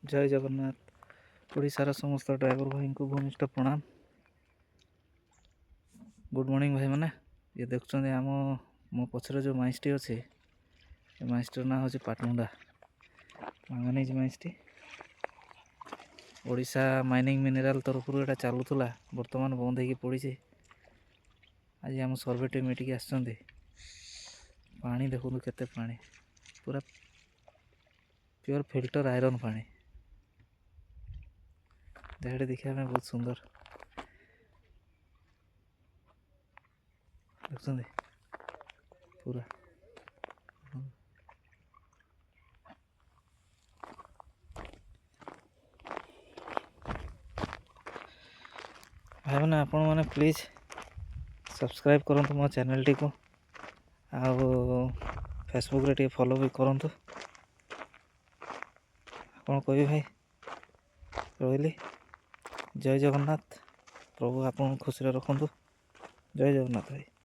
जय जगन्नाथ। ओडिशार समस्त ड्राइवर भाई को घनिष्ठ प्रणाम। गुड मॉर्निंग भाई मैंने ये देखुं आम मो पछर जो माइसटी अच्छे माइसटर ना हूँ पाटमुंडा मांगानिज माइसटी ओडिशा माइनिंग मिनेराल तरफ यहाँ चलूला बर्तमान बंद हो पड़ी। आज आम सर्वे टीम ये आसछन्ति पानी देखु केते पानी पूरा प्योर फिल्टर आयरन पानी जहाँ देखा बहुत सुंदर देखते पूरा भाई मैंने आपण मैंने प्लीज सब्सक्राइब करूँ मो चैनल टी को फेसबुक रे फॉलो भी करूँ कौन कह भाई रही। जय जगन्नाथ प्रभु आपन खुशी रखु। जय जगन्नाथ भाई।